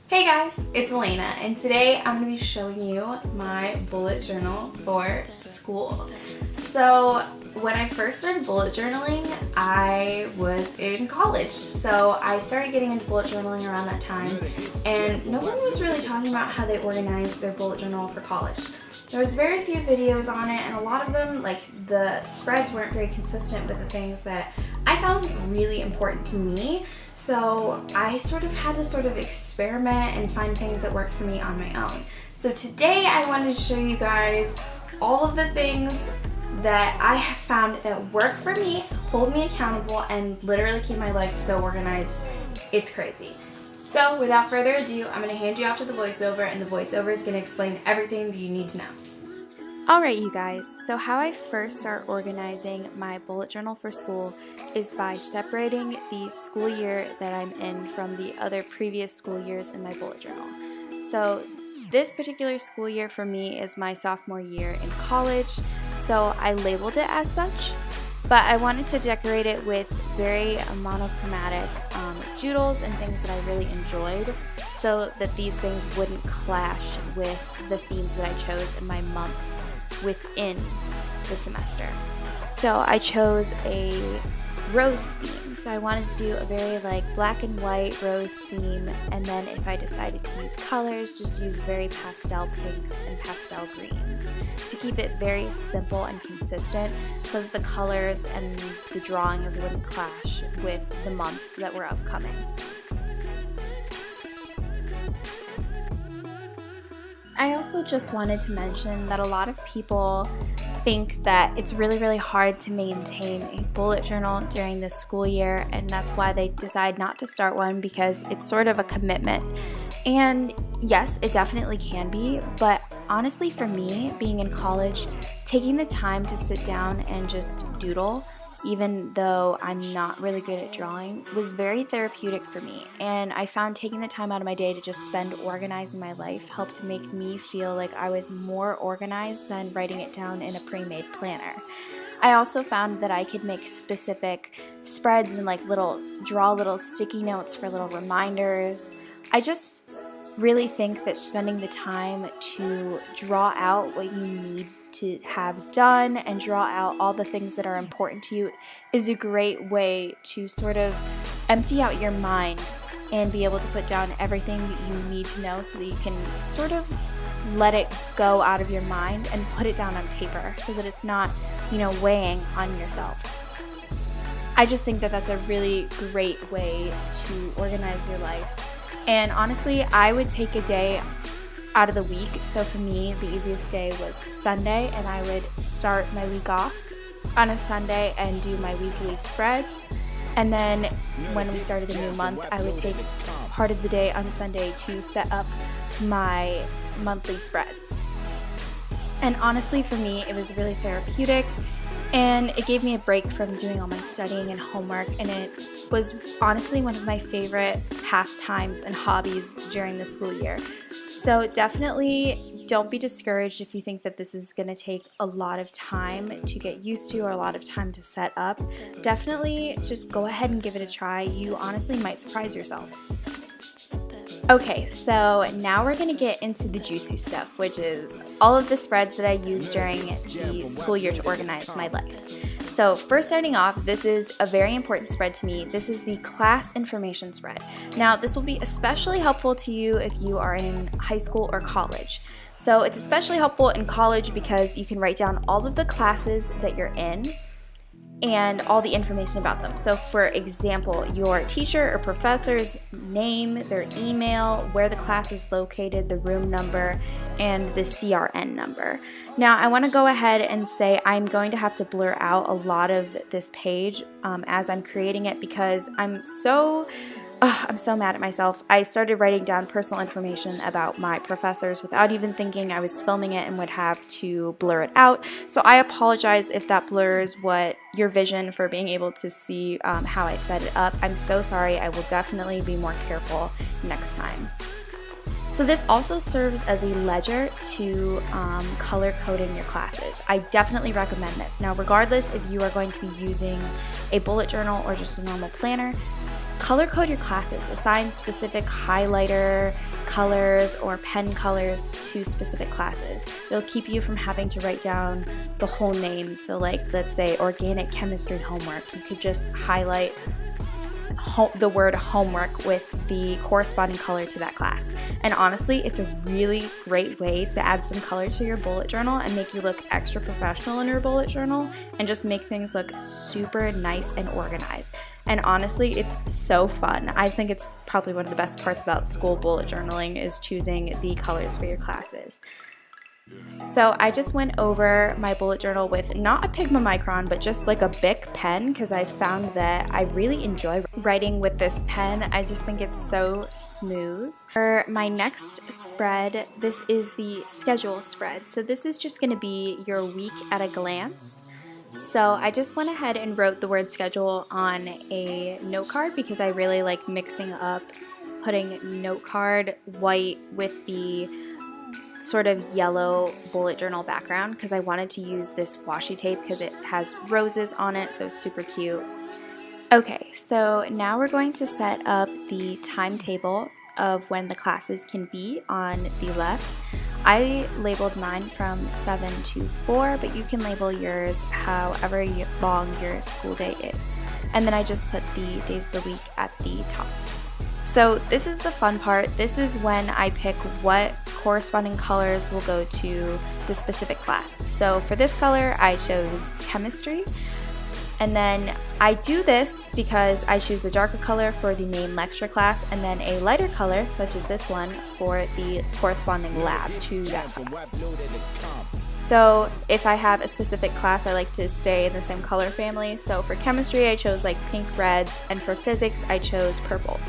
Hey guys, it's Elena, and today I'm going to be showing you my bullet journal for school. So when I first started bullet journaling, I was in college. So I started getting into bullet journaling around that time, and no one was really talking about how they organized their bullet journal for college. There was very few videos on it, and a lot of them, like the spreads weren't very consistent with the things that I found really important to me. So I sort of had to experiment and find things that worked for me on my own. So today I wanted to show you guys all of the things that I have found that work for me, hold me accountable, and literally keep my life so organized. It's crazy. So without further ado, I'm going to hand you off to the voiceover, and the voiceover is going to explain everything that you need to know. Alright you guys, so how I first start organizing my bullet journal for school is by separating the school year that I'm in from the other previous school years in my bullet journal. So this particular school year for me is my sophomore year in college, so I labeled it as such, but I wanted to decorate it with very monochromatic doodles and things that I really enjoyed, so that these things wouldn't clash with the themes that I chose in my months within the semester. So I chose a rose theme. So I wanted to do a very black and white rose theme, and then if I decided to use colors, just use very pastel pinks and pastel greens to keep it very simple and consistent, so that the colors and the drawings wouldn't clash with the months that were upcoming. I also just wanted to mention that a lot of people think that it's really hard to maintain a bullet journal during the school year, and that's why they decide not to start one, because it's sort of a commitment. And yes, it definitely can be, but honestly for me, being in college, taking the time to sit down and just doodle, even though I'm not really good at drawing, was very therapeutic for me. And I found taking the time out of my day to just spend organizing my life helped make me feel like I was more organized than writing it down in a pre-made planner. I also found that I could make specific spreads and draw little sticky notes for little reminders. I just really think that spending the time to draw out what you need to have done and draw out all the things that are important to you is a great way to sort of empty out your mind and be able to put down everything that you need to know, so that you can sort of let it go out of your mind and put it down on paper, so that it's not, weighing on yourself. I just think that that's a really great way to organize your life. And honestly, I would take a day out of the week. So for me, the easiest day was Sunday, and I would start my week off on a Sunday and do my weekly spreads. And then when we started the new month, I would take part of the day on Sunday to set up my monthly spreads. And honestly, for me, it was really therapeutic, and it gave me a break from doing all my studying and homework, and it was honestly one of my favorite pastimes and hobbies during the school year. So definitely don't be discouraged if you think that this is going to take a lot of time to get used to or a lot of time to set up. Definitely just go ahead and give it a try. You honestly might surprise yourself. Okay, so now we're going to get into the juicy stuff, which is all of the spreads that I use during the school year to organize my life. So first, starting off, this is a very important spread to me. This is the class information spread. Now, this will be especially helpful to you if you are in high school or college. So it's especially helpful in college because you can write down all of the classes that you're in. and all the information about them. So for example, your teacher or professor's name, their email, where the class is located, the room number, and the CRN number. Now I want to go ahead and say I'm going to have to blur out a lot of this page as I'm creating it, because I'm so mad at myself. I started writing down personal information about my professors without even thinking I was filming it and would have to blur it out. So I apologize if that blurs what your vision for being able to see how I set it up. I'm so sorry. I will definitely be more careful next time. So this also serves as a ledger to color coding your classes. I definitely recommend this. Now, regardless if you are going to be using a bullet journal or just a normal planner, color code your classes. Assign specific highlighter colors or pen colors to specific classes. It'll keep you from having to write down the whole name. So like, let's say organic chemistry homework, you could just highlight the word homework with the corresponding color to that class. And honestly, it's a really great way to add some color to your bullet journal and make you look extra professional in your bullet journal and just make things look super nice and organized. And honestly, it's so fun. I think it's probably one of the best parts about school bullet journaling is choosing the colors for your classes. So I just went over my bullet journal with not a Pigma Micron, but just like a Bic pen, because I found that I really enjoy writing with this pen. I just think it's so smooth. For my next spread, this is the schedule spread. So this is just going to be your week at a glance. So I just went ahead and wrote the word schedule on a note card because I really like mixing up, putting note card white with the sort of yellow bullet journal background, because I wanted to use this washi tape because it has roses on it, so it's super cute. Okay, so now we're going to set up the timetable of when the classes can be on the left. I labeled mine from 7 to 4, but you can label yours however long your school day is. And then I just put the days of the week at the top. So this is the fun part. This is when I pick what corresponding colors will go to the specific class. So for this color, I chose chemistry. And then I do this because I choose a darker color for the main lecture class and then a lighter color, such as this one, for the corresponding lab to that class. So if I have a specific class, I like to stay in the same color family. So for chemistry, I chose like pink, reds, and for physics, I chose purples.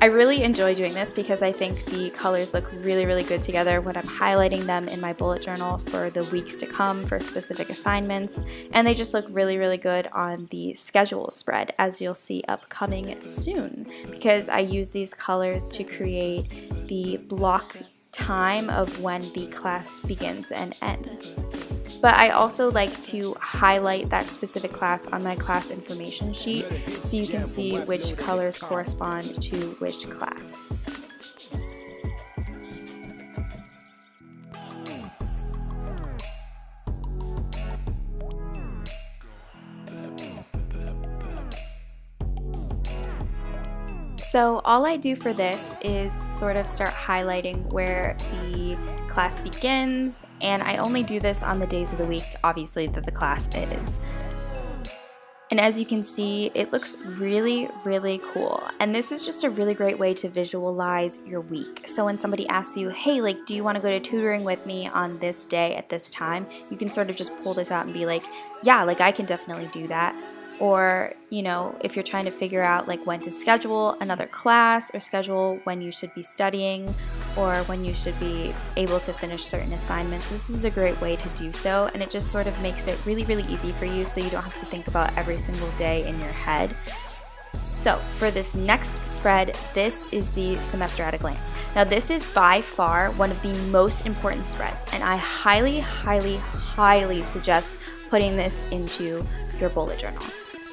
I really enjoy doing this because I think the colors look really, really good together when I'm highlighting them in my bullet journal for the weeks to come for specific assignments, and they just look really, really good on the schedule spread, as you'll see upcoming soon, because I use these colors to create the block time of when the class begins and ends. But I also like to highlight that specific class on my class information sheet so you can see which colors correspond to which class. So all I do for this is sort of start highlighting where the class begins, and I only do this on the days of the week, obviously, that the class is. And as you can see, it looks really, really cool. And this is just a really great way to visualize your week. So when somebody asks you, hey, like, do you want to go to tutoring with me on this day at this time? You can sort of just pull this out and be like, yeah, like I can definitely do that. Or, you know, if you're trying to figure out like when to schedule another class or schedule when you should be studying or when you should be able to finish certain assignments, this is a great way to do so, and it just sort of makes it really, really easy for you so you don't have to think about every single day in your head. So for this next spread, this is the semester at a glance. Now this is by far one of the most important spreads, and I highly, highly, highly suggest putting this into your bullet journal.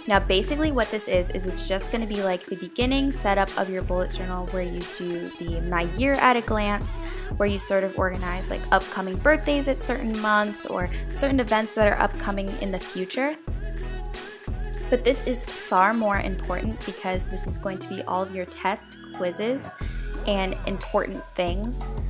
Now basically what this is it's just going to be like the beginning setup of your bullet journal where you do the my year at a glance, where you sort of organize like upcoming birthdays at certain months or certain events that are upcoming in the future. But this is far more important because this is going to be all of your test quizzes and important things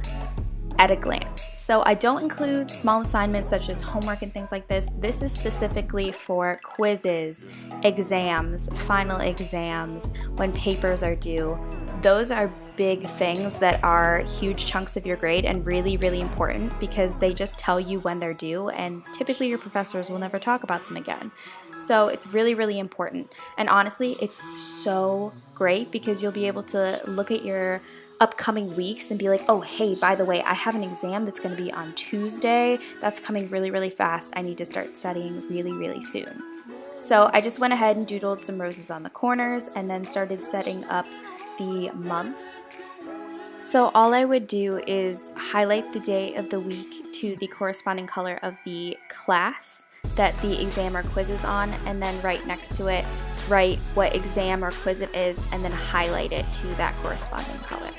at a glance. So I don't include small assignments such as homework and things like this. This is specifically for quizzes, exams, final exams, when papers are due. Those are big things that are huge chunks of your grade and really, really important because they just tell you when they're due, and typically your professors will never talk about them again. So it's really, really important. And honestly, it's so great because you'll be able to look at your upcoming weeks and be like, oh, hey, by the way, I have an exam that's going to be on Tuesday. That's coming really, really fast. I need to start studying really, really soon. So I just went ahead and doodled some roses on the corners and then started setting up the months. So all I would do is highlight the day of the week to the corresponding color of the class that the exam or quiz is on, and then right next to it, write what exam or quiz it is, and then highlight it to that corresponding color.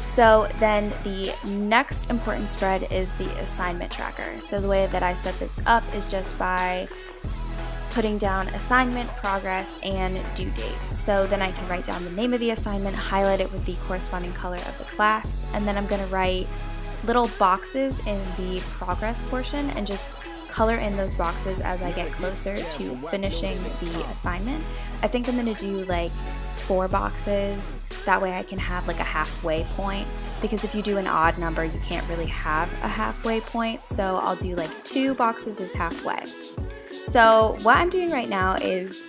So then the next important spread is the assignment tracker. So the way that I set this up is just by putting down assignment, progress, and due date. So then I can write down the name of the assignment, highlight it with the corresponding color of the class, and then I'm going to write little boxes in the progress portion and just color in those boxes as I get closer to finishing the assignment. I think I'm going to do like 4 boxes. That way I can have like a halfway point, because if you do an odd number, you can't really have a halfway point. So I'll do like 2 boxes as halfway. So what I'm doing right now is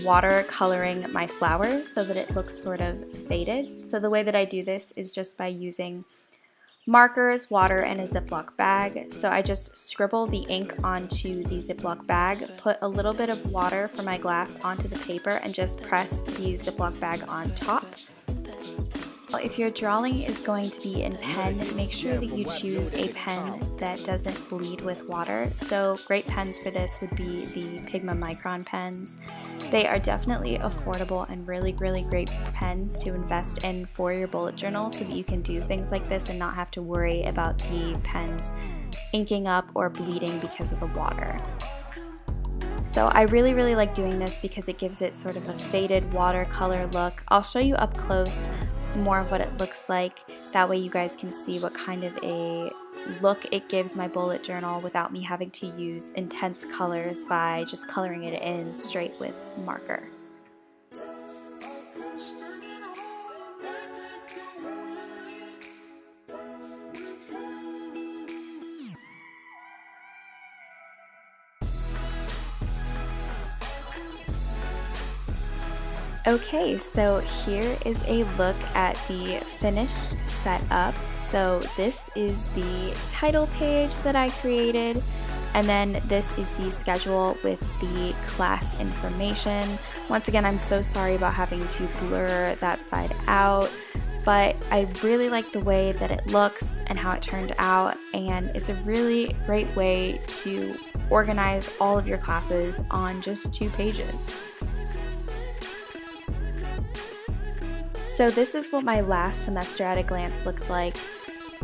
watercoloring my flowers so that it looks sort of faded. So the way that I do this is just by using markers, water, and a Ziploc bag. So I just scribble the ink onto the Ziploc bag, put a little bit of water for my glass onto the paper, and just press the Ziploc bag on top. If your drawing is going to be in pen, make sure that you choose a pen that doesn't bleed with water. So great pens for this would be the Pigma Micron pens. They are definitely affordable and really, really great pens to invest in for your bullet journal so that you can do things like this and not have to worry about the pens inking up or bleeding because of the water. So I really, really like doing this because it gives it sort of a faded watercolor look. I'll show you up close more of what it looks like. That way you guys can see what kind of a look it gives my bullet journal without me having to use intense colors by just coloring it in straight with marker. Okay, so here is a look at the finished setup. So this is the title page that I created, and then this is the schedule with the class information. Once again, I'm so sorry about having to blur that side out, but I really like the way that it looks and how it turned out, and it's a really great way to organize all of your classes on just 2 pages. So this is what my last semester at a glance looked like.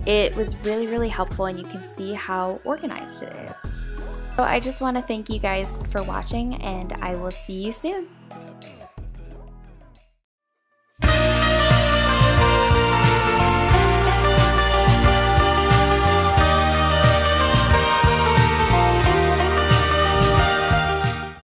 It was really, really helpful, and you can see how organized it is. So I just want to thank you guys for watching, and I will see you soon.